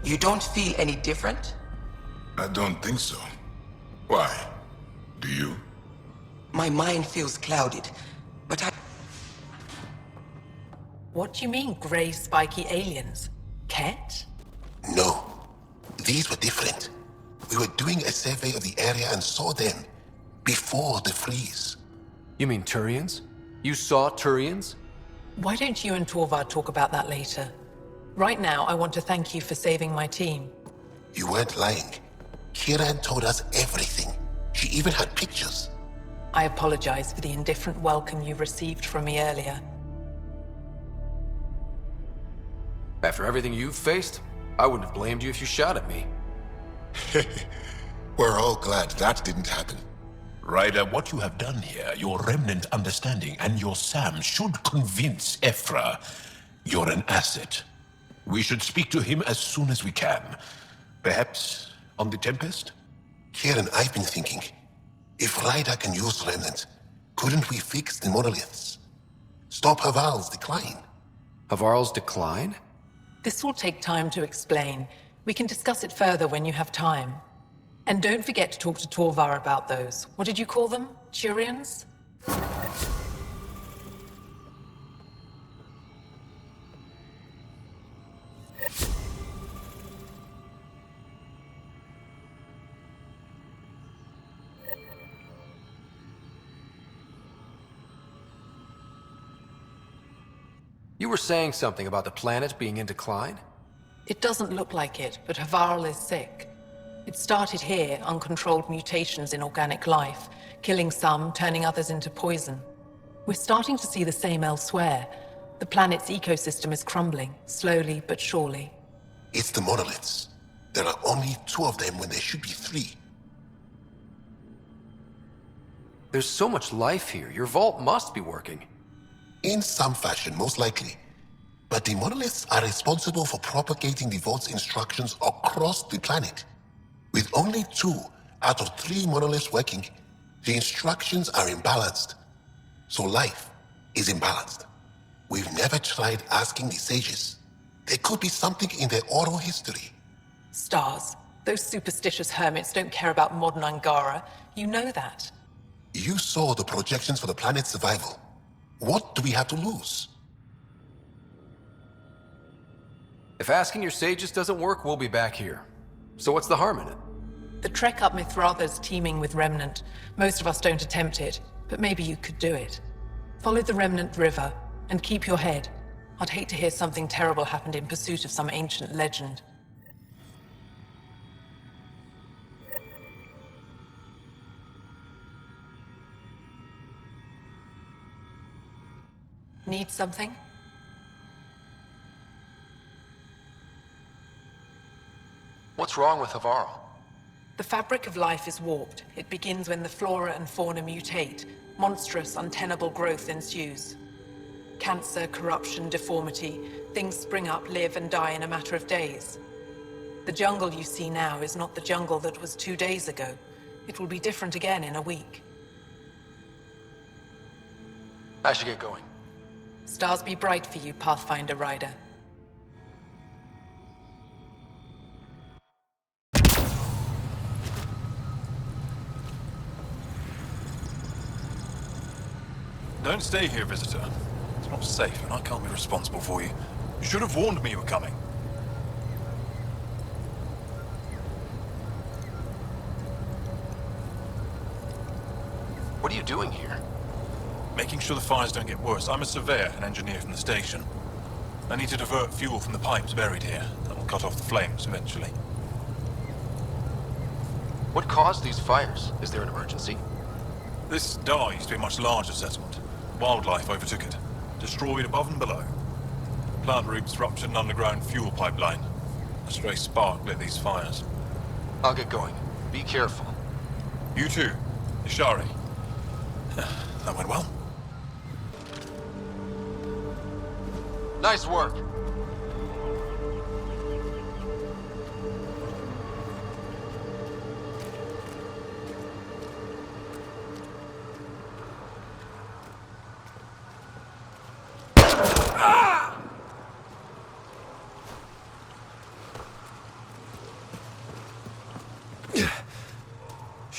You don't feel any different? I don't think so. Why? Do you? My mind feels clouded, but I... What do you mean, grey spiky aliens? Ket? No. These were different. We were doing a survey of the area and saw them before the freeze. You mean Turians? You saw Turians? Why don't you and Torvar talk about that later? Right now, I want to thank you for saving my team. You weren't lying. Kiran told us everything. She even had pictures. I apologize for the indifferent welcome you received from me earlier. After everything you've faced, I wouldn't have blamed you if you shot at me. We're all glad that didn't happen. Ryder, what you have done here, your remnant understanding and your Sam should convince Ephra you're an asset. We should speak to him as soon as we can. Perhaps on the Tempest? Kiran, I've been thinking, if Ryder can use remnant, couldn't we fix the monoliths? Stop Haval's decline? Havarl's decline? This will take time to explain. We can discuss it further when you have time. And don't forget to talk to Torvar about those. What did you call them? Turians? You were saying something about the planet being in decline? It doesn't look like it, but Havarl is sick. It started here, uncontrolled mutations in organic life, killing some, turning others into poison. We're starting to see the same elsewhere. The planet's ecosystem is crumbling, slowly but surely. It's the monoliths. There are only 2 of them when there should be 3. There's so much life here. Your vault must be working. In some fashion, most likely. But the monoliths are responsible for propagating the vault's instructions across the planet. With only 2 out of 3 monoliths working, the instructions are imbalanced. So life is imbalanced. We've never tried asking the sages. There could be something in their oral history. Stars. Those superstitious hermits don't care about modern Angara. You know that. You saw the projections for the planet's survival. What do we have to lose? If asking your sages doesn't work, we'll be back here. So what's the harm in it? The trek up Mithratha's teeming with Remnant. Most of us don't attempt it, but maybe you could do it. Follow the Remnant River, and keep your head. I'd hate to hear something terrible happened in pursuit of some ancient legend. Need something? What's wrong with Havarl? The fabric of life is warped. It begins when the flora and fauna mutate. Monstrous, untenable growth ensues. Cancer, corruption, deformity. Things spring up, live, and die in a matter of days. The jungle you see now is not the jungle that was 2 days ago. It will be different again in a week. I should get going. Stars be bright for you, Pathfinder Rider. Don't stay here, visitor. It's not safe, and I can't be responsible for you. You should have warned me you were coming. What are you doing here? Making sure the fires don't get worse. I'm a surveyor and engineer from the station. I need to divert fuel from the pipes buried here. That will cut off the flames eventually. What caused these fires? Is there an emergency? This Dar used to be a much larger settlement. Wildlife overtook it, destroyed above and below. Plant roots ruptured an underground fuel pipeline. A stray spark lit these fires. I'll get going. Be careful. You too, Ishari. That went well. Nice work.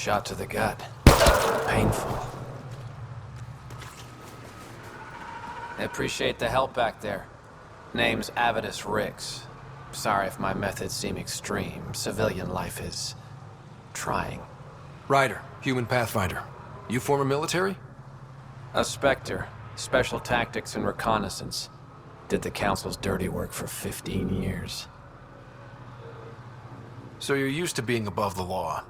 Shot to the gut. Painful. I appreciate the help back there. Name's Avidus Rix. Sorry if my methods seem extreme. Civilian life is... trying. Ryder, human pathfinder. You former military? A Spectre. Special tactics and reconnaissance. Did the Council's dirty work for 15 years. So you're used to being above the law.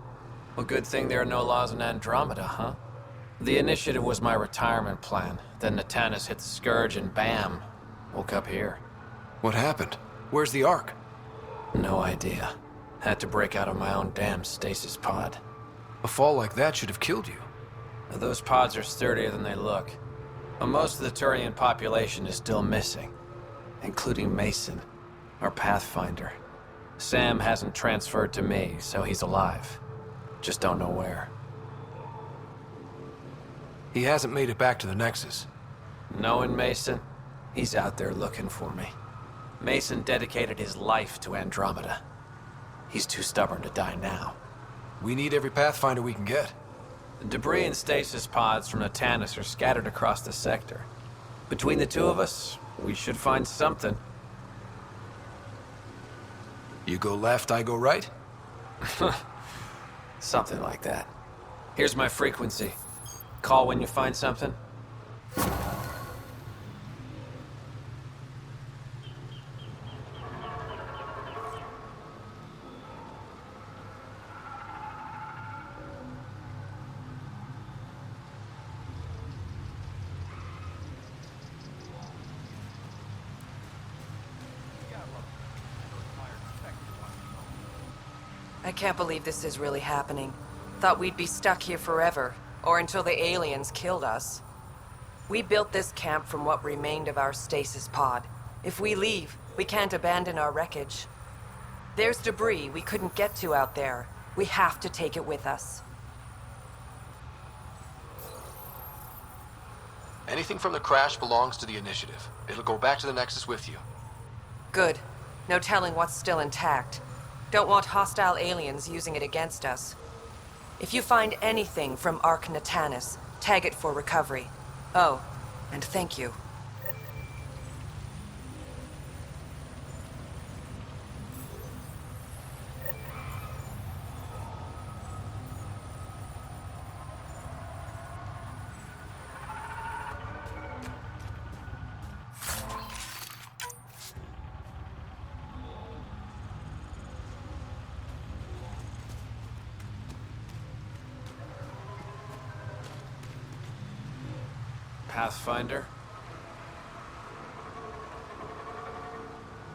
Well, good thing there are no laws in Andromeda, huh? The initiative was my retirement plan. Then Natanus hit the Scourge and bam, woke up here. What happened? Where's the Ark? No idea. Had to break out of my own damn stasis pod. A fall like that should have killed you. Those pods are sturdier than they look. But most of the Turian population is still missing, including Mason, our pathfinder. Sam hasn't transferred to me, so he's alive. Just don't know where. He hasn't made it back to the Nexus. Knowing Mason, he's out there looking for me. Mason dedicated his life to Andromeda. He's too stubborn to die now. We need every Pathfinder we can get. The debris and stasis pods from Natanus are scattered across the sector. Between the two of us, we should find something. You go left, I go right? Something like that. Here's my frequency. Call when you find something. I can't believe this is really happening. Thought we'd be stuck here forever, or until the aliens killed us. We built this camp from what remained of our stasis pod. If we leave, we can't abandon our wreckage. There's debris we couldn't get to out there. We have to take it with us. Anything from the crash belongs to the Initiative. It'll go back to the Nexus with you. Good. No telling what's still intact. Don't want hostile aliens using it against us. If you find anything from Ark Natanus, tag it for recovery. Oh, and thank you. Pathfinder?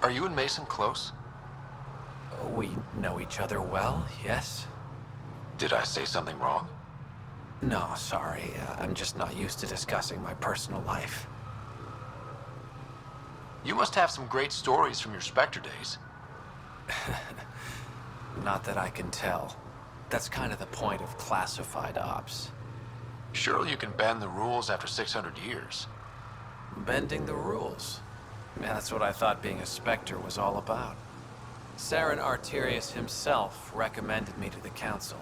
Are you and Mason close? We know each other well, yes? Did I say something wrong? No, sorry. I'm just not used to discussing my personal life. You must have some great stories from your Spectre days. Not that I can tell. That's kind of the point of classified ops. Surely you can bend the rules after 600 years. Bending the rules. Yeah, that's what I thought being a Spectre was all about. Saren Arterius himself recommended me to the Council.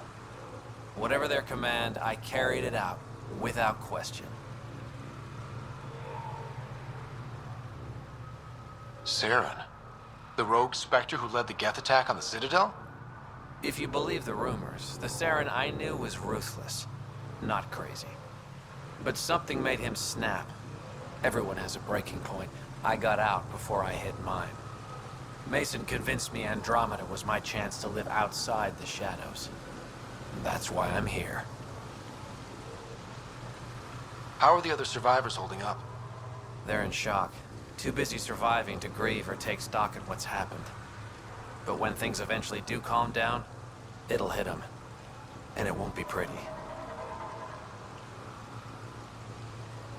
Whatever their command, I carried it out, without question. Saren? The rogue Spectre who led the Geth attack on the Citadel? If you believe the rumors, the Saren I knew was ruthless. Not crazy. But something made him snap. Everyone has a breaking point. I got out before I hit mine. Mason convinced me Andromeda was my chance to live outside the shadows. That's why I'm here. How are the other survivors holding up? They're in shock. Too busy surviving to grieve or take stock in what's happened. But when things eventually do calm down, it'll hit them. And it won't be pretty.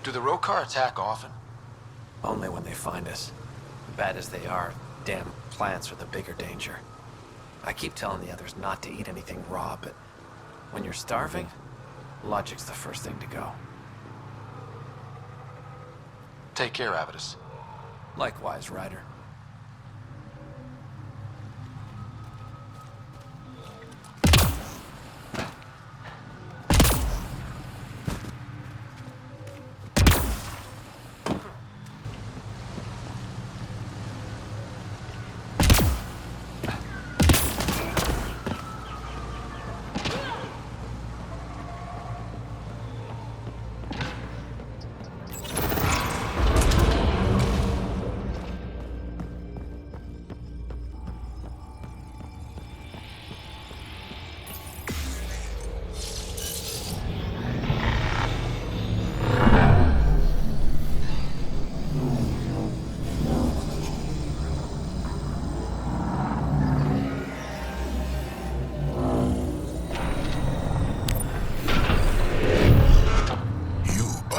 Do the Rokar attack often? Only when they find us. Bad as they are, damn plants are the bigger danger. I keep telling the others not to eat anything raw, but when you're starving, logic's the first thing to go. Take care, Avidus. Likewise, Ryder.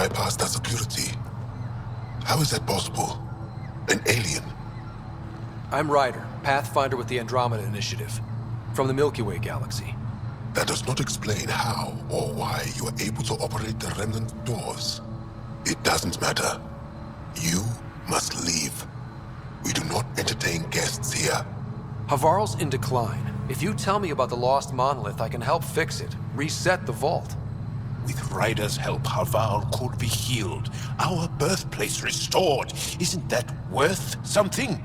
bypassed that security. How is that possible? An alien? I'm Ryder, Pathfinder with the Andromeda Initiative, from the Milky Way galaxy. That does not explain how or why you are able to operate the remnant doors. It doesn't matter. You must leave. We do not entertain guests here. Havarl's in decline. If you tell me about the lost monolith, I can help fix it, reset the vault. With Ryder's help, Haval could be healed. Our birthplace restored. Isn't that worth something?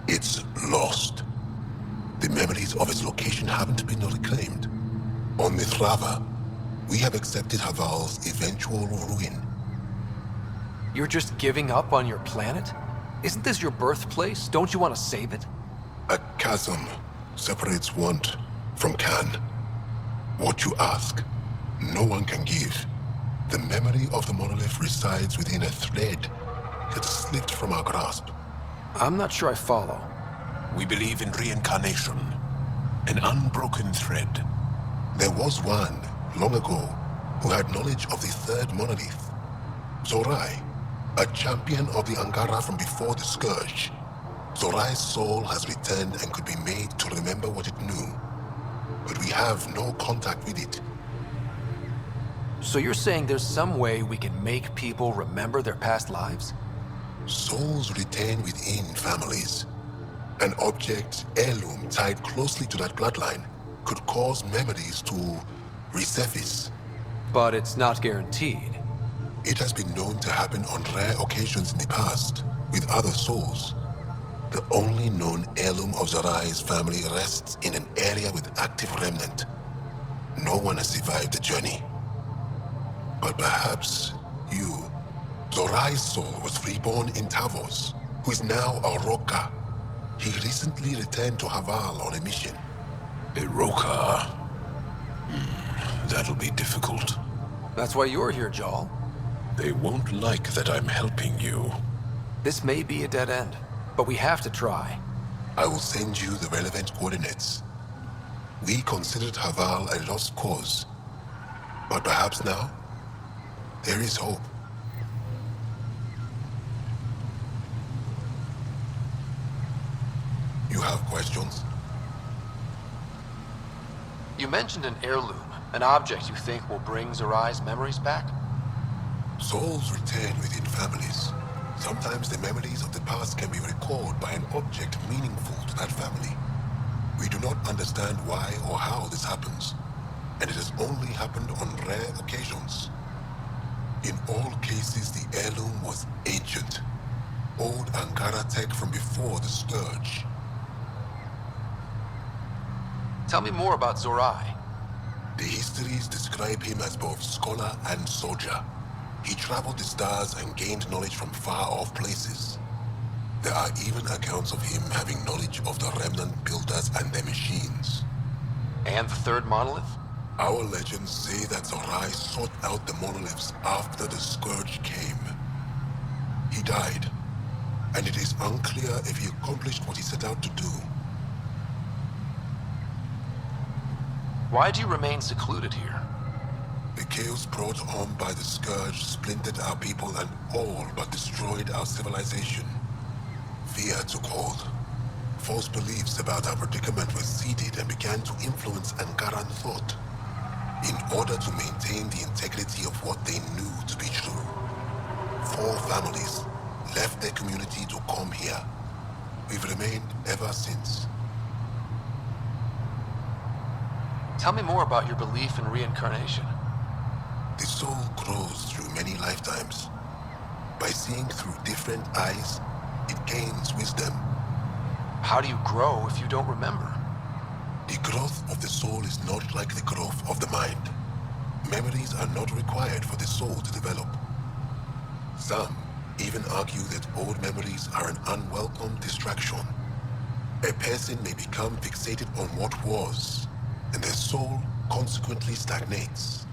It's lost. The memories of its location haven't been reclaimed. On Mithrava, we have accepted Haval's eventual ruin. You're just giving up on your planet? Isn't this your birthplace? Don't you want to save it? A chasm separates want from can. What you ask, no one can give. The memory of the monolith resides within a thread that slipped from our grasp. I'm not sure I follow. We believe in reincarnation. An unbroken thread. There was one, long ago, who had knowledge of the third monolith. Zorai, a champion of the Angara from before the Scourge. Zorai's soul has returned and could be made to remember what it knew. But we have no contact with it. So you're saying there's some way we can make people remember their past lives? Souls retain within families. An object, heirloom tied closely to that bloodline could cause memories to resurface. But it's not guaranteed. It has been known to happen on rare occasions in the past with other souls. The only known heirloom of Zorai's family rests in an area with active remnant. No one has survived the journey. But perhaps you. Zorai's soul was reborn in Tavos, who is now a Roka. He recently returned to Haval on a mission. A Roka. That'll be difficult. That's why you're here, Jal. They won't like that I'm helping you. This may be a dead end, but we have to try. I will send you the relevant coordinates. We considered Haval a lost cause, but perhaps now, there is hope. You have questions? You mentioned an heirloom, an object you think will bring Zorai's memories back? Souls return within families. Sometimes the memories of the past can be recalled by an object meaningful to that family. We do not understand why or how this happens, and it has only happened on rare occasions. In all cases, the heirloom was ancient. Old Angara tech from before the Scourge. Tell me more about Zorai. The histories describe him as both scholar and soldier. He traveled the stars and gained knowledge from far-off places. There are even accounts of him having knowledge of the remnant builders and their machines. And the third monolith? Our legends say that Zorai sought out the monoliths after the Scourge came. He died, and it is unclear if he accomplished what he set out to do. Why do you remain secluded here? The chaos brought on by the Scourge splintered our people and all but destroyed our civilization. Fear took hold. False beliefs about our predicament were seeded and began to influence Angaran thought, in order to maintain the integrity of what they knew to be true. 4 families left their community to come here. We've remained ever since. Tell me more about your belief in reincarnation. The soul grows through many lifetimes. By seeing through different eyes, it gains wisdom. How do you grow if you don't remember? The growth of the soul is not like the growth of the mind. Memories are not required for the soul to develop. Some even argue that old memories are an unwelcome distraction. A person may become fixated on what was, and their soul consequently stagnates.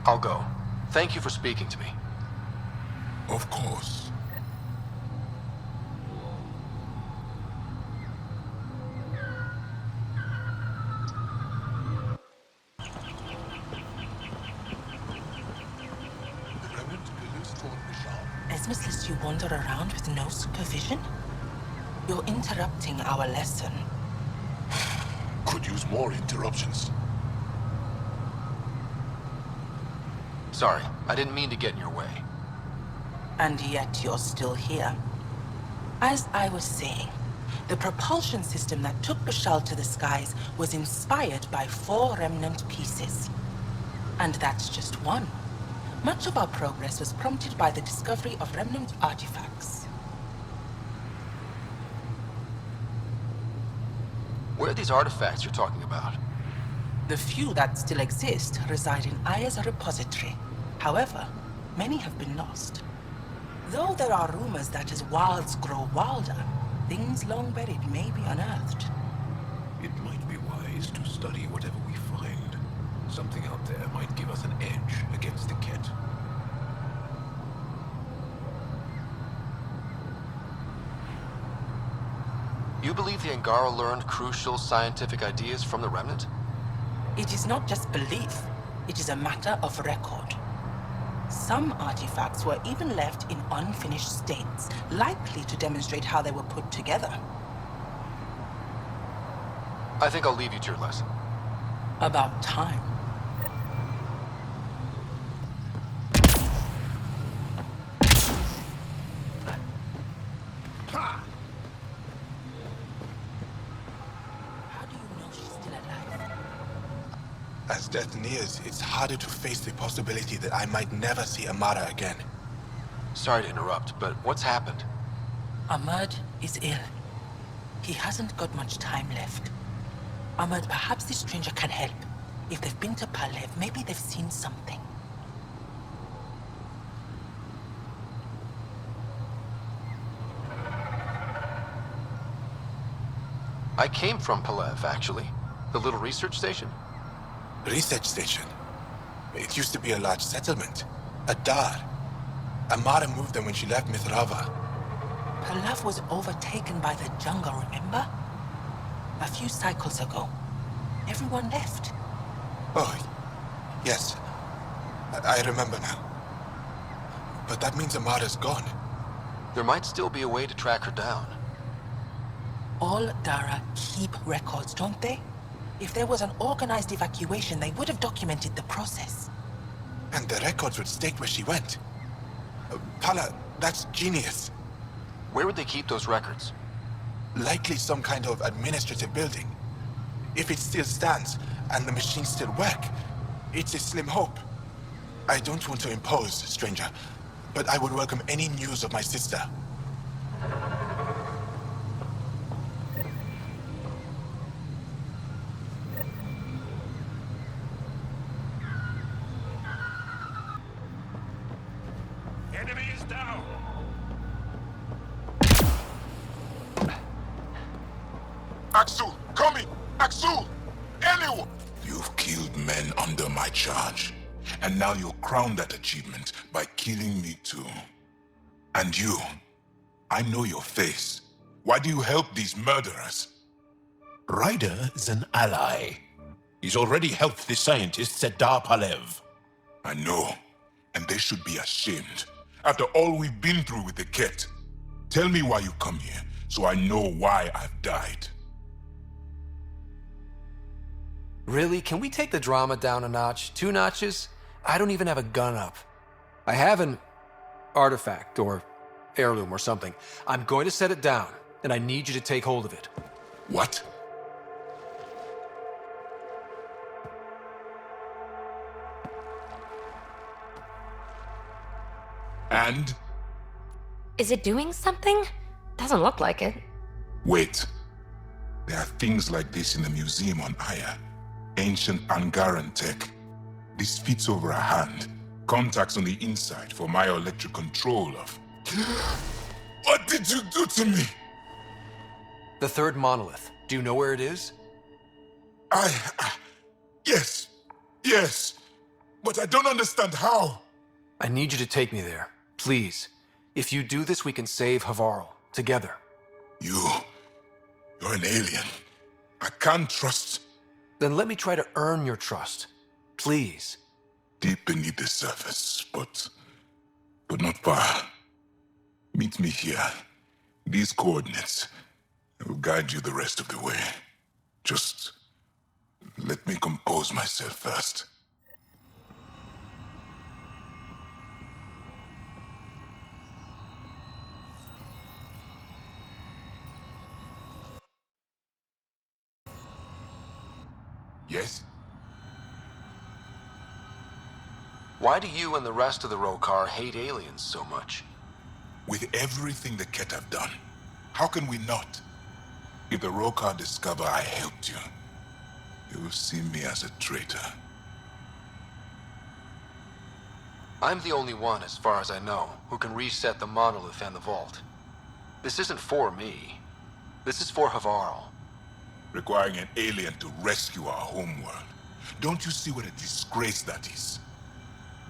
I'll go. Thank you for speaking to me. Of course. Christmas lets you wander around with no supervision? You're interrupting our lesson. Could use more interruptions. Sorry, I didn't mean to get in your way. And yet you're still here. As I was saying, the propulsion system that took Bashal to the skies was inspired by 4 remnant pieces. And that's just one. Much of our progress was prompted by the discovery of remnant artifacts. Where are these artifacts you're talking about? The few that still exist reside in Aya's repository. However, many have been lost. Though there are rumors that as wilds grow wilder, things long buried may be unearthed. It might be wise to study whatever we find. Something out there might give us an edge against the Ket. You believe the Angara learned crucial scientific ideas from the Remnant? It is not just belief, it is a matter of record. Some artifacts were even left in unfinished states, likely to demonstrate how they were put together. I think I'll leave you to your lesson. About time. How do you know she's still alive? As death nears, it's harder to face the possibility that I might never see Amara again. Sorry to interrupt, but what's happened? Ahmed is ill. He hasn't got much time left. Ahmed, perhaps this stranger can help. If they've been to Palev, maybe they've seen something. I came from Palev, actually. The little research station. Research station? It used to be a large settlement. A dar. Amara moved them when she left Mithrava. Palev was overtaken by the jungle, remember? A few cycles ago. Everyone left. Oh, yes. I remember now. But that means Amara's gone. There might still be a way to track her down. All Dara keep records, don't they? If there was an organized evacuation, they would have documented the process. And the records would state where she went. Pala, that's genius. Where would they keep those records? Likely some kind of administrative building. If it still stands, and the machines still work, it's a slim hope. I don't want to impose, stranger, but I would welcome any news of my sister. Enemy is down! Axel, coming! Axel! Anyone! You've killed men under my charge. And now you'll crown that achievement by killing me too. And you, I know your face. Why do you help these murderers? Ryder is an ally. He's already helped the scientists at Dar Palev. I know, and they should be ashamed. After all we've been through with the Ket. Tell me why you come here, so I know why I've died. Really? Can we take the drama down a notch? 2 notches? I don't even have a gun up. I have an artifact or heirloom or something. I'm going to set it down, and I need you to take hold of it. What? And? Is it doing something? Doesn't look like it. Wait. There are things like this in the museum on Aya. Ancient Angaran tech. This fits over a hand. Contacts on the inside for myoelectric control of... What did you do to me? The 3rd monolith. Do you know where it is? Yes. Yes. But I don't understand how. I need you to take me there. Please. If you do this, we can save Havarl. Together. You're an alien. I can't trust... Then let me try to earn your trust. Please. Deep beneath the surface, but not far. Meet me here. These coordinates. I will guide you the rest of the way. Just let me compose myself first. Yes? Why do you and the rest of the Rokar hate aliens so much? With everything the Ket have done, how can we not? If the Rokar discover I helped you, they will see me as a traitor. I'm the only one, as far as I know, who can reset the monolith and the vault. This isn't for me. This is for Havarl. Requiring an alien to rescue our homeworld. Don't you see what a disgrace that is?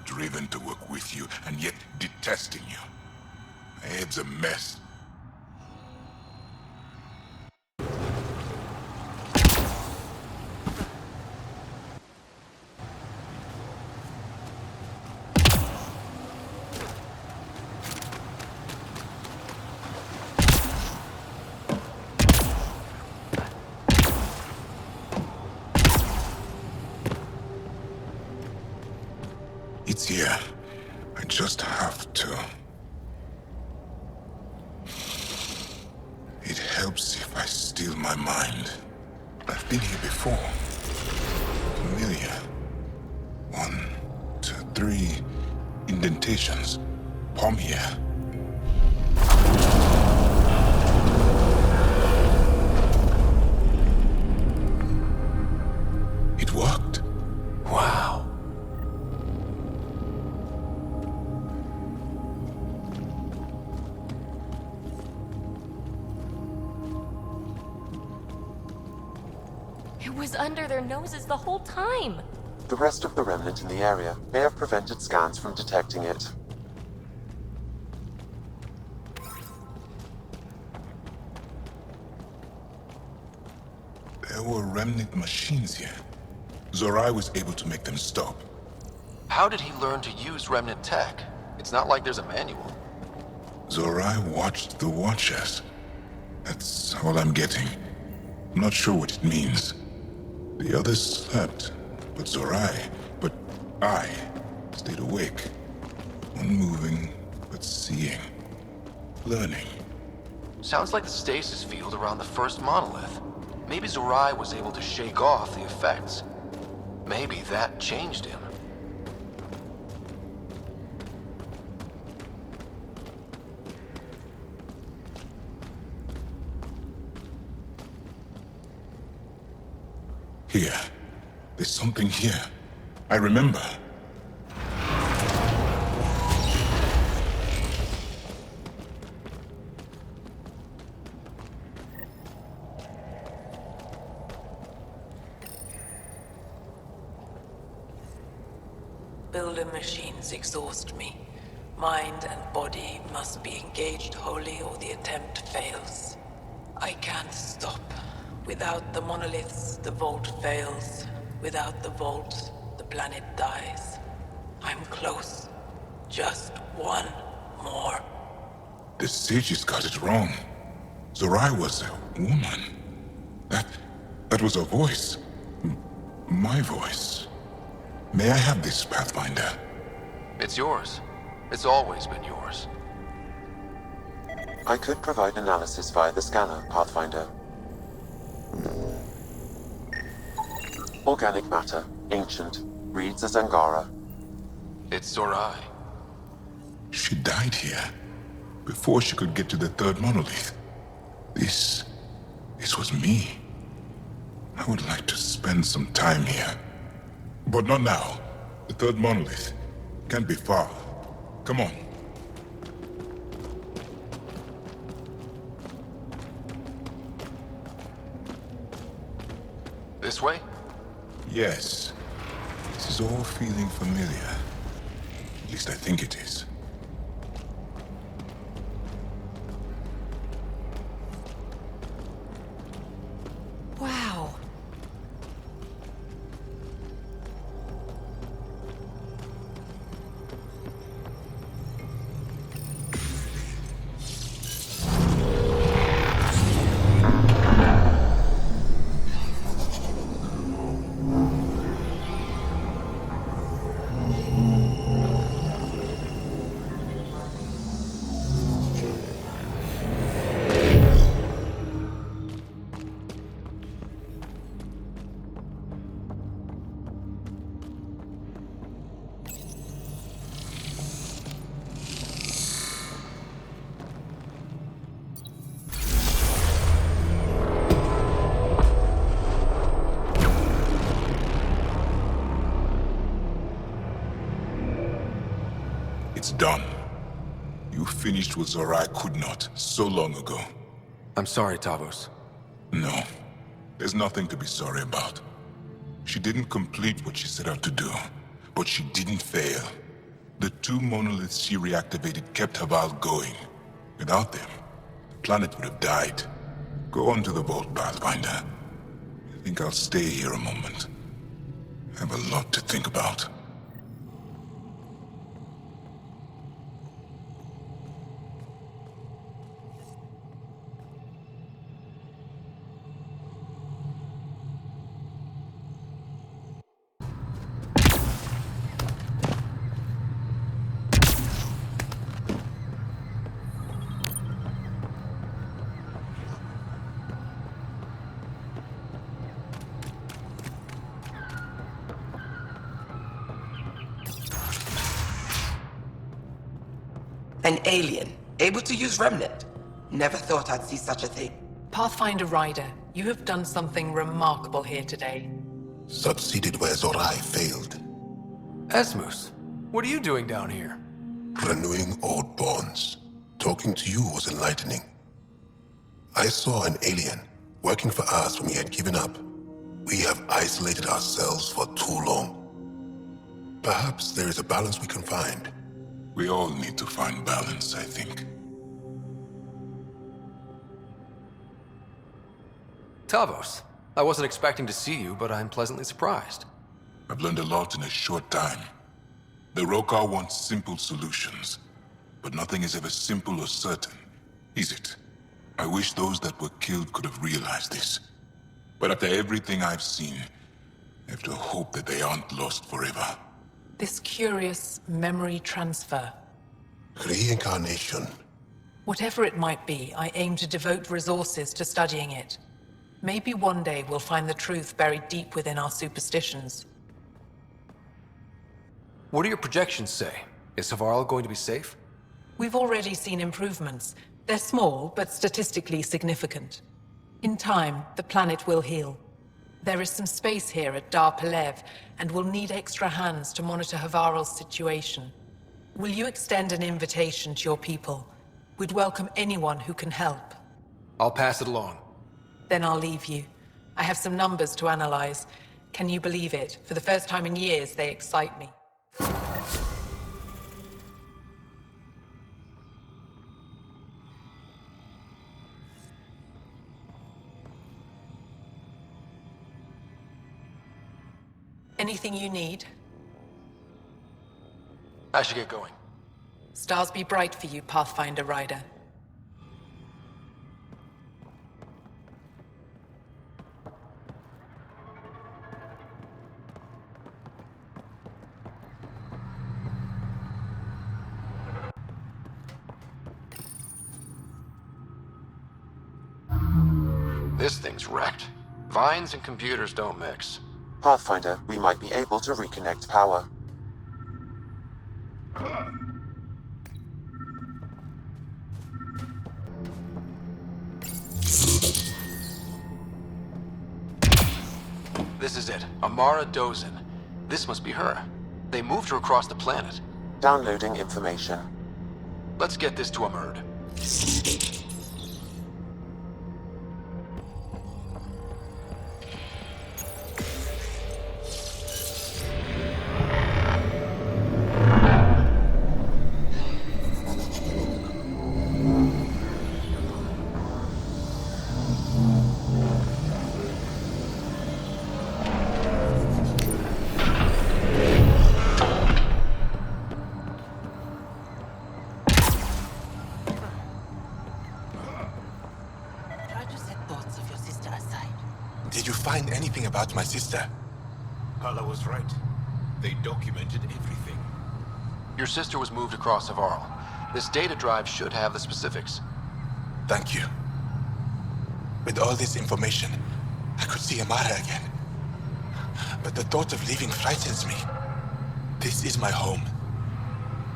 Driven to work with you, and yet detesting you. My head's a mess. It's here. I just have to. It helps if I steal my mind. I've been here before. Familiar. 1, 2, 3 indentations. Palm here. It worked. Wow. It was under their noses the whole time. The rest of the remnant in the area may have prevented scans from detecting it. There were remnant machines here. Zorai was able to make them stop. How did he learn to use remnant tech? It's not like there's a manual. Zorai watched the Watchers. That's all I'm getting. I'm not sure what it means. The others slept, but I stayed awake. Unmoving, but seeing. Learning. Sounds like the stasis field around the first monolith. Maybe Zorai was able to shake off the effects. Maybe that changed him. Here. There's something here. I remember. Builder machines exhaust me. Mind and body must be engaged wholly or the attempt fails. I can't stop. Without the monoliths, the vault fails. Without the vault, the planet dies. I'm close. Just one more. The sages got it wrong. Zorai was a woman. That was a voice. My voice. May I have this, Pathfinder? It's yours. It's always been yours. I could provide analysis via the scanner, Pathfinder. Organic matter, ancient, reads as Angara. It's Zorai. She died here, before she could get to the third monolith. This was me. I would like to spend some time here. But not now. The third monolith can't be far. Come on. This way? Yes. This is all feeling familiar. At least I think it is. Wow. It's done. You finished what Zorai could not so long ago. I'm sorry, Tavos. No. There's nothing to be sorry about. She didn't complete what she set out to do, but she didn't fail. The 2 monoliths she reactivated kept Haval going. Without them, the planet would have died. Go on to the vault, Pathfinder. I think I'll stay here a moment. I have a lot to think about. An alien, able to use Remnant. Never thought I'd see such a thing. Pathfinder Ryder, you have done something remarkable here today. Succeeded where Zorai failed. Esmus, what are you doing down here? Renewing old bonds. Talking to you was enlightening. I saw an alien working for us when we had given up. We have isolated ourselves for too long. Perhaps there is a balance we can find. We all need to find balance, I think. Tavos, I wasn't expecting to see you, but I'm pleasantly surprised. I've learned a lot in a short time. The Rokar wants simple solutions, but nothing is ever simple or certain, is it? I wish those that were killed could have realized this. But after everything I've seen, I have to hope that they aren't lost forever. This curious memory transfer. Reincarnation. Whatever it might be, I aim to devote resources to studying it. Maybe one day we'll find the truth buried deep within our superstitions. What do your projections say? Is Savarl going to be safe? We've already seen improvements. They're small, but statistically significant. In time, the planet will heal. There is some space here at Dar Pelev, and we'll need extra hands to monitor Havarl's situation. Will you extend an invitation to your people? We'd welcome anyone who can help. I'll pass it along. Then I'll leave you. I have some numbers to analyze. Can you believe it? For the first time in years, they excite me. Anything you need? I should get going. Stars be bright for you, Pathfinder Ryder. This thing's wrecked. Vines and computers don't mix. Pathfinder, we might be able to reconnect power. This is it. Amara Dozin. This must be her. They moved her across the planet. Downloading information. Let's get this to Amurd. Did you find anything about my sister? Hala was right. They documented everything. Your sister was moved across Savarl. This data drive should have the specifics. Thank you. With all this information, I could see Amara again. But the thought of leaving frightens me. This is my home.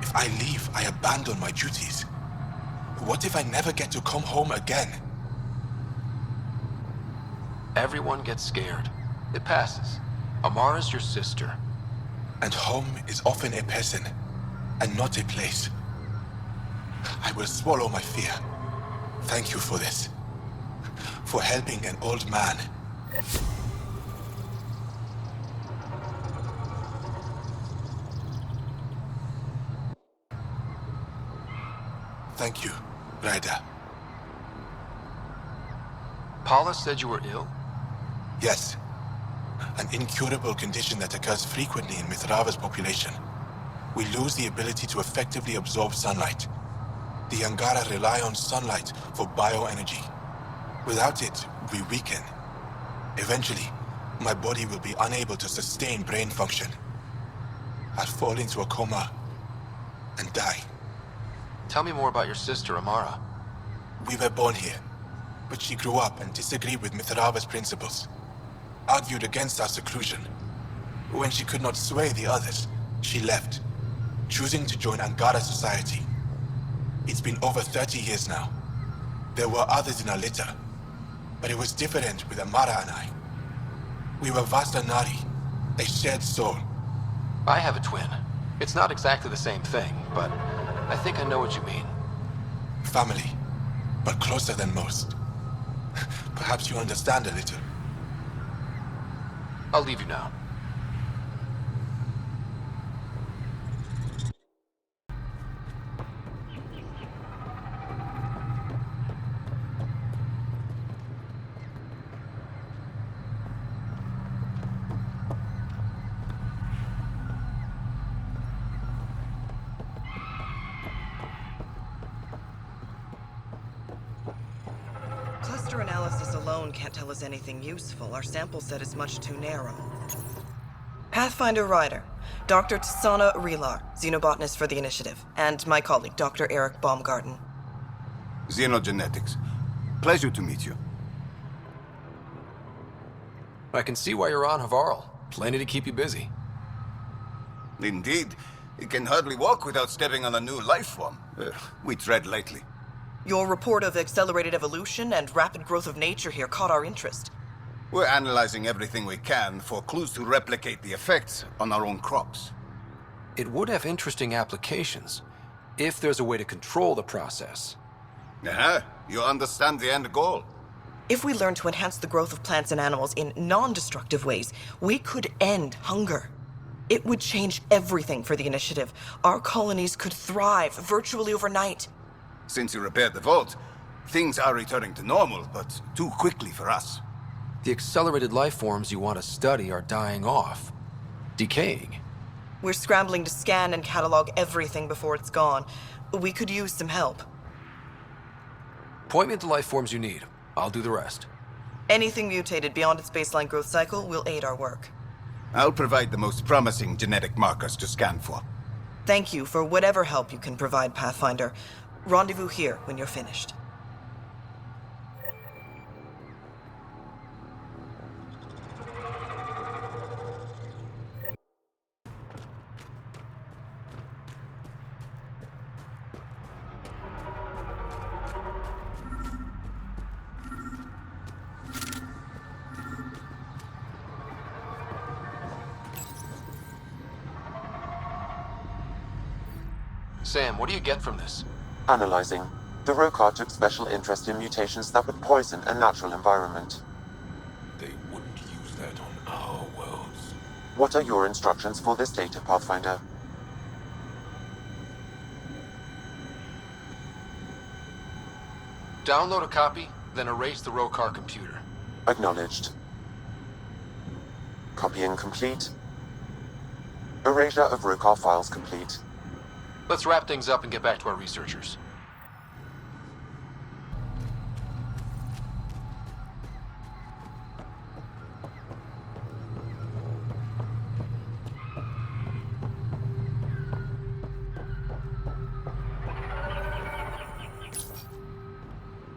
If I leave, I abandon my duties. What if I never get to come home again? Everyone gets scared. It passes. Amara's your sister. And home is often a person. and not a place. I will swallow my fear. Thank you for this. For helping an old man. Thank you, Ryder. Paula said you were ill? Yes. An incurable condition that occurs frequently in Mithrava's population. We lose the ability to effectively absorb sunlight. The Angara rely on sunlight for bioenergy. Without it, we weaken. Eventually, my body will be unable to sustain brain function. I'll fall into a coma and die. Tell me more about your sister, Amara. We were born here, but she grew up and disagreed with Mithrava's principles. Argued against our seclusion. When she could not sway the others, she left, choosing to join Angara society. It's been over 30 years now. There were others in our litter, but it was different with Amara and I. We were Vasta Nari, a shared soul. I have a twin. It's not exactly the same thing, but I think I know what you mean. Family, but closer than most. Perhaps you understand a little. I'll leave you now. Cluster analysis alone can't tell us anything useful. Our sample set is much too narrow. Pathfinder Ryder, Dr. Tsana Relar, xenobotanist for the Initiative, and my colleague, Dr. Eric Baumgarten. Xenogenetics. Pleasure to meet you. I can see why you're on Havarl. Plenty to keep you busy. Indeed. It can hardly walk without stepping on a new life form. We tread lightly. Your report of accelerated evolution and rapid growth of nature here caught our interest. We're analyzing everything we can for clues to replicate the effects on our own crops. It would have interesting applications, if there's a way to control the process. You understand the end goal. If we learn to enhance the growth of plants and animals in non-destructive ways, we could end hunger. It would change everything for the Initiative. Our colonies could thrive virtually overnight. Since you repaired the vault, things are returning to normal, but too quickly for us. The accelerated life forms you want to study are dying off. Decaying. We're scrambling to scan and catalog everything before it's gone. We could use some help. Point me to life forms you need. I'll do the rest. Anything mutated beyond its baseline growth cycle will aid our work. I'll provide the most promising genetic markers to scan for. Thank you for whatever help you can provide, Pathfinder. Rendezvous here when you're finished. Sam, what do you get from this? Analyzing. The Rokar took special interest in mutations that would poison a natural environment. They wouldn't use that on our worlds. What are your instructions for this data, Pathfinder? Download a copy, then erase the Rokar computer. Acknowledged. Copying complete. Erasure of Rokar files complete. Let's wrap things up and get back to our researchers.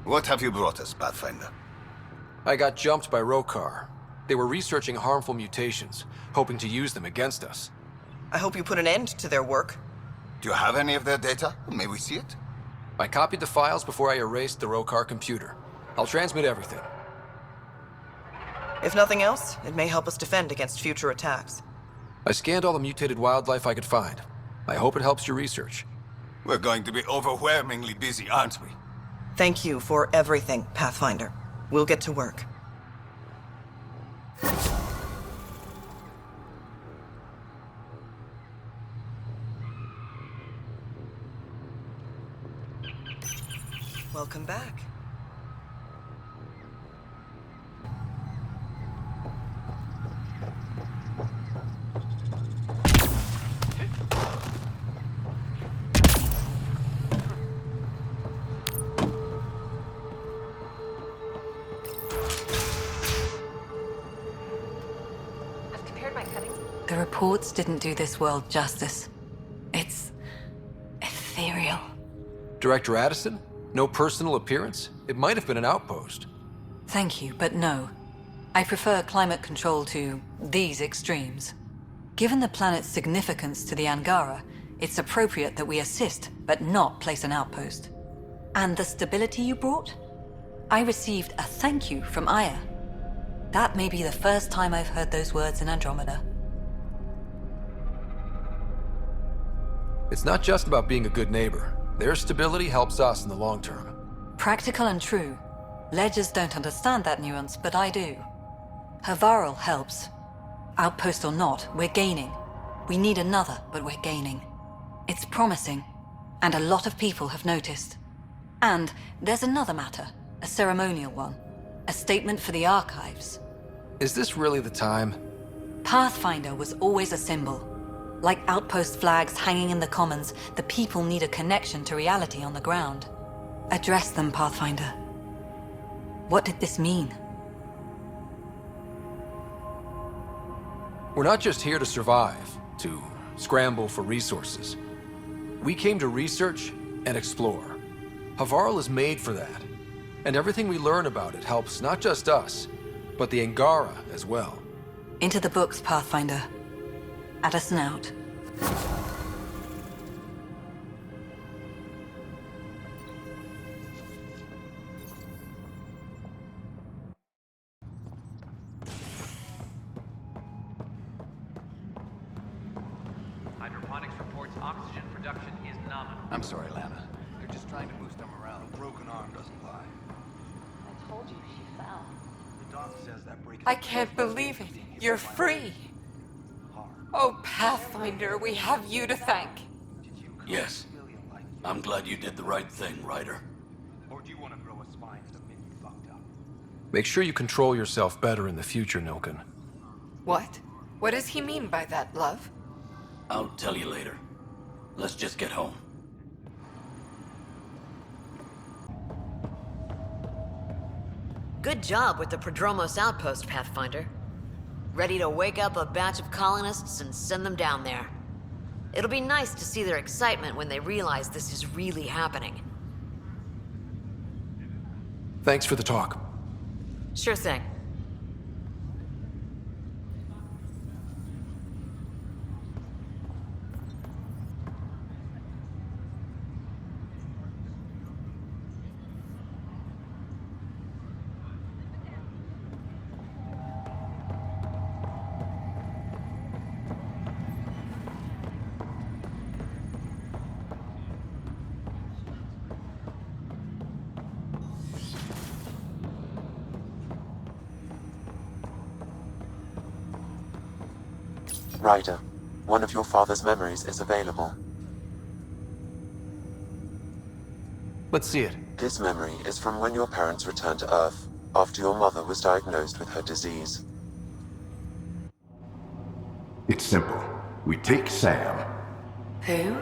What have you brought us, Pathfinder? I got jumped by Rokar. They were researching harmful mutations, hoping to use them against us. I hope you put an end to their work. Do you have any of their data? May we see it? I copied the files before I erased the Rokar computer. I'll transmit everything. If nothing else, it may help us defend against future attacks. I scanned all the mutated wildlife I could find. I hope it helps your research. We're going to be overwhelmingly busy, aren't we? Thank you for everything, Pathfinder. We'll get to work. Welcome back. The reports didn't do this world justice. It's ethereal. Director Addison? No personal appearance? It might have been an outpost. Thank you, but no. I prefer climate control to these extremes. Given the planet's significance to the Angara, it's appropriate that we assist, but not place an outpost. And the stability you brought? I received a thank you from Aya. That may be the first time I've heard those words in Andromeda. It's not just about being a good neighbor. Their stability helps us in the long term. Practical and true. Ledgers don't understand that nuance, but I do. Havarl helps. Outpost or not, we're gaining. We need another, but we're gaining. It's promising, and a lot of people have noticed. And there's another matter, a ceremonial one. A statement for the archives. Is this really the time? Pathfinder was always a symbol. Like outpost flags hanging in the commons, the people need a connection to reality on the ground. Address them, Pathfinder. What did this mean? We're not just here to survive, to scramble for resources. We came to research and explore. Havarl is made for that. And everything we learn about it helps not just us, but the Angara as well. Into the books, Pathfinder. Addison out. Hydroponics reports oxygen production is nominal. I'm sorry, Lana. They're just trying to move them around. A broken arm doesn't lie. I told you she fell. The doc says that breaking... I can't believe it. You're free. Oh, Pathfinder, we have you to thank. Yes. I'm glad you did the right thing, Ryder. Or do you want to grow a spine and admit you fucked up? Make sure you control yourself better in the future, Nilken. What? What does he mean by that, love? I'll tell you later. Let's just get home. Good job with the Prodromos outpost, Pathfinder. Ready to wake up a batch of colonists and send them down there. It'll be nice to see their excitement when they realize this is really happening. Thanks for the talk. Sure thing. Ryder, one of your father's memories is available. Let's see it. This memory is from when your parents returned to Earth, after your mother was diagnosed with her disease. It's simple. We take Sam. Who?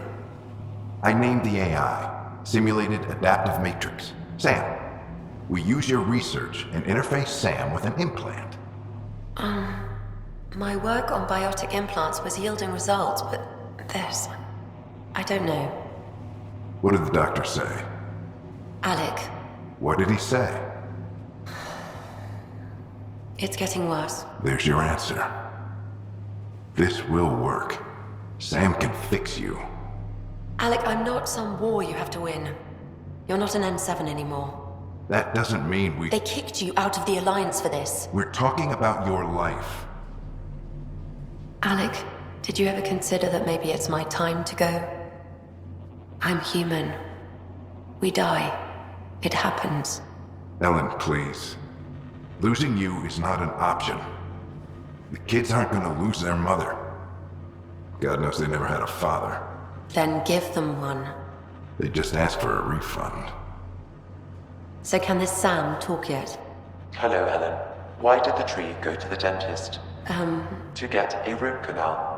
I named the AI, Simulated Adaptive Matrix. Sam. We use your research and interface Sam with an implant. My work on biotic implants was yielding results, but this... I don't know. What did the doctor say? Alec, What did he say? it's getting worse. There's your answer. This will work. Sam can fix you. Alec, I'm not some war you have to win. You're not an N7 anymore. That doesn't mean we... They kicked you out of the Alliance for this. We're talking about your life. Alec, Did you ever consider that maybe it's my time to go? I'm human. We die. It happens. Ellen, please. Losing you is not an option. The kids aren't gonna lose their mother. God knows they never had a father. Then give them one. They just asked for a refund. So can this Sam talk yet? Hello, Ellen. Why did the tree go to the dentist? To get a root canal.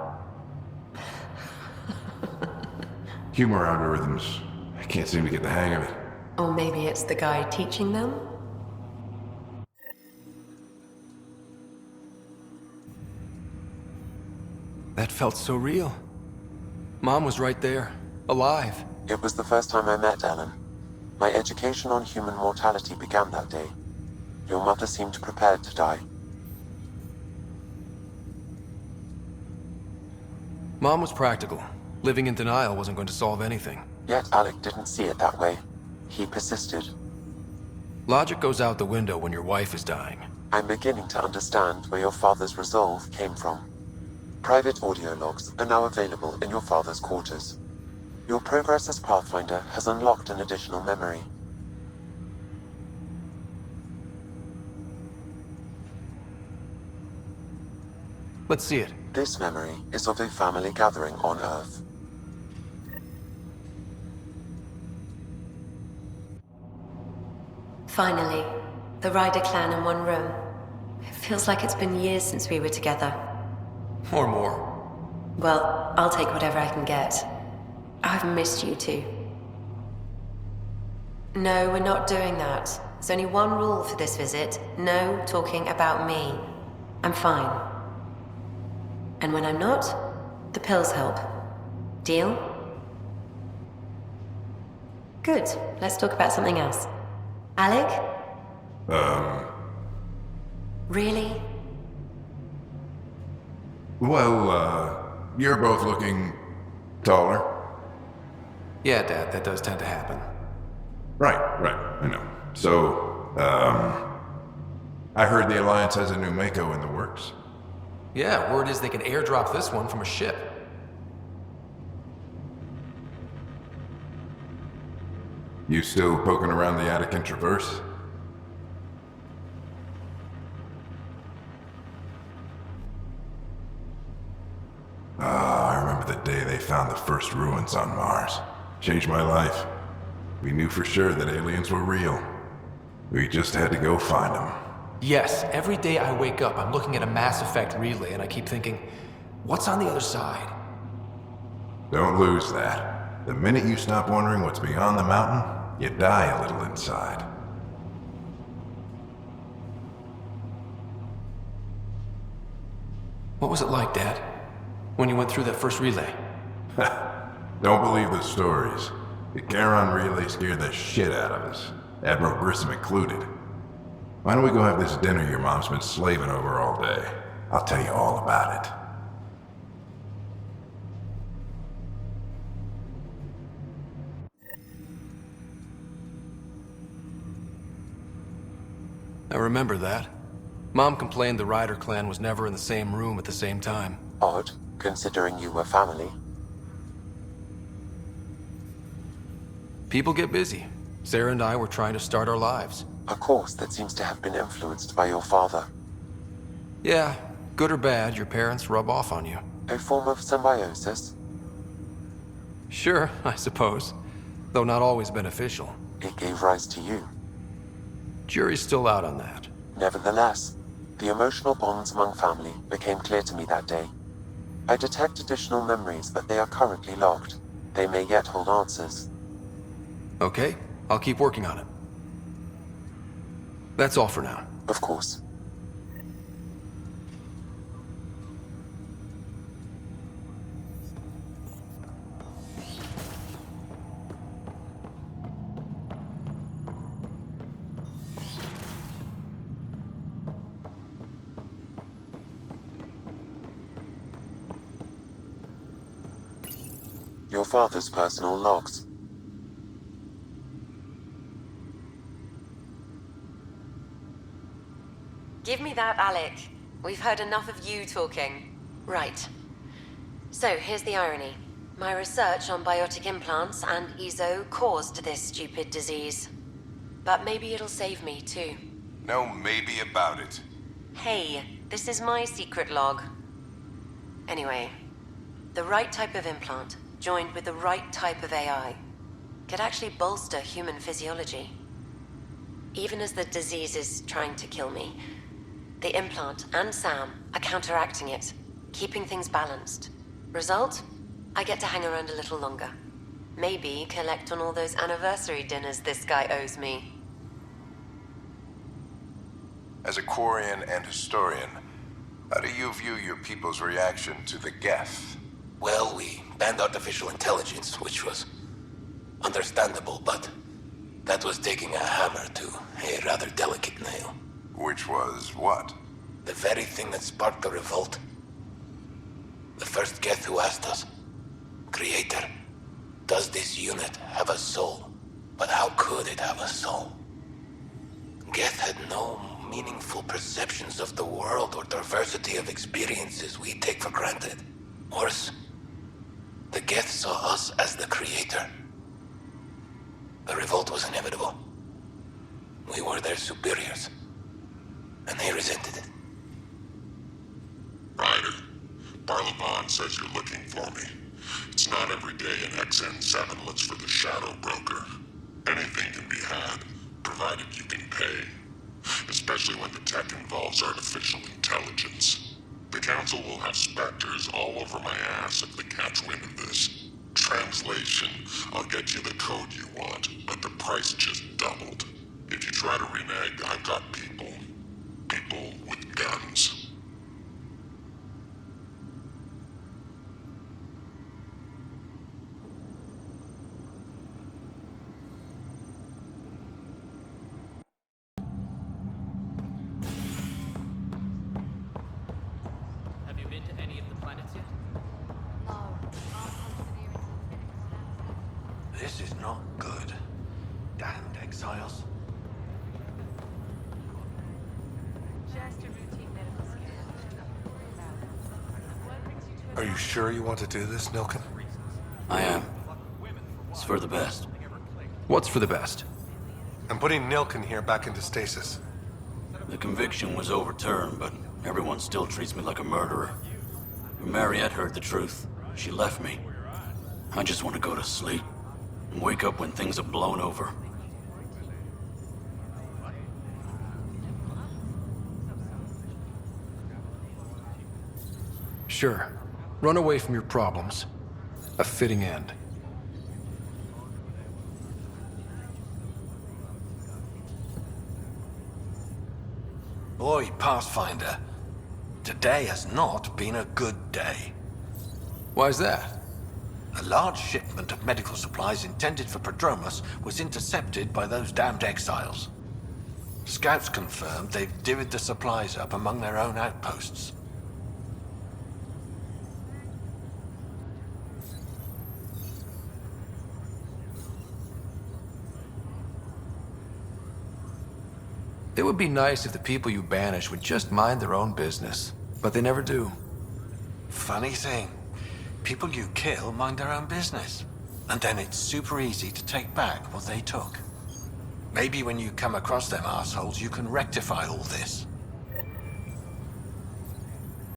Humor algorithms. I can't seem to get the hang of it. Or maybe it's the guy teaching them? That felt so real. Mom was right there, alive. It was the first time I met Ellen. My education on human mortality began that day. Your mother seemed prepared to die. Mom was practical. Living in denial wasn't going to solve anything. Yet Alec didn't see it that way. He persisted. Logic goes out the window when your wife is dying. I'm beginning to understand where your father's resolve came from. Private audio logs are now available in your father's quarters. Your progress as Pathfinder has unlocked an additional memory. Let's see it. This memory is of a family gathering on Earth. Finally, the Ryder clan in one room. It feels like it's been years since we were together. Or more. Well, I'll take whatever I can get. I've missed you too. No, we're not doing that. There's only one rule for this visit. No talking about me. I'm fine. And when I'm not, the pills help. Deal? Good. Let's talk about something else. Alec? Really? Well, you're both looking taller. Yeah, Dad, that does tend to happen. Right, I know. So, I heard the Alliance has a new Mako in the works. Yeah, word is they can airdrop this one from a ship. You still poking around the Attican Traverse? I remember the day they found the first ruins on Mars. Changed my life. We knew for sure that aliens were real. We just had to go find them. Yes, every day I wake up, I'm looking at a Mass Effect relay and I keep thinking, what's on the other side? Don't lose that. The minute you stop wondering what's beyond the mountain, you die a little inside. What was it like, Dad? When you went through that first relay? Don't believe the stories. The Charon relay scared the shit out of us. Admiral Grissom included. Why don't we go have this dinner your mom's been slaving over all day? I'll tell you all about it. I remember that. Mom complained the Ryder clan was never in the same room at the same time. Odd, considering you were family. People get busy. Sarah and I were trying to start our lives. A course that seems to have been influenced by your father. Yeah, good or bad, your parents rub off on you. A form of symbiosis? Sure, I suppose. Though not always beneficial. It gave rise to you. Jury's still out on that. Nevertheless, the emotional bonds among family became clear to me that day. I detect additional memories, but they are currently locked. They may yet hold answers. Okay, I'll keep working on it. That's all for now. Of course. Your father's personal logs. Give me that, Alec. We've heard enough of you talking. Right. So, here's the irony. My research on biotic implants and EZO caused this stupid disease. But maybe it'll save me, too. No maybe about it. Hey, this is my secret log. Anyway, the right type of implant, joined with the right type of AI, could actually bolster human physiology. Even as the disease is trying to kill me, the implant and Sam are counteracting it, keeping things balanced. Result? I get to hang around a little longer. Maybe collect on all those anniversary dinners this guy owes me. As a Quarian and historian, how do you view your people's reaction to the Geth? Well, we banned artificial intelligence, which was understandable, but that was taking a hammer to a rather delicate nail. Which was what? The very thing that sparked the revolt. The first Geth who asked us, Creator, does this unit have a soul? But how could it have a soul? Geth had no meaningful perceptions of the world or diversity of experiences we take for granted. Worse, the Geth saw us as the Creator. The revolt was inevitable. We were their superiors, and they resented it. Ryder, Barlavon says you're looking for me. It's not every day an XN7 looks for the Shadow Broker. Anything can be had, provided you can pay. Especially when the tech involves artificial intelligence. The Council will have specters all over my ass if they catch wind of this. Translation, I'll get you the code you want, but the price just doubled. If you try to renege, I've got people. People with guns. Have you been to any of the planets yet? This is not good. Damned exiles. Are you sure you want to do this, Nilken? I am. It's for the best. What's for the best? I'm putting Nilken here back into stasis. The conviction was overturned, but everyone still treats me like a murderer. When Mariette heard the truth, she left me. I just want to go to sleep and wake up when things have blown over. Sure. Run away from your problems. A fitting end. Boy, Pathfinder, today has not been a good day. Why's that? A large shipment of medical supplies intended for Prodromus was intercepted by those damned exiles. Scouts confirmed they've divvied the supplies up among their own outposts. It would be nice if the people you banish would just mind their own business, but they never do. Funny thing, people you kill mind their own business, and then it's super easy to take back what they took. Maybe when you come across them assholes, you can rectify all this.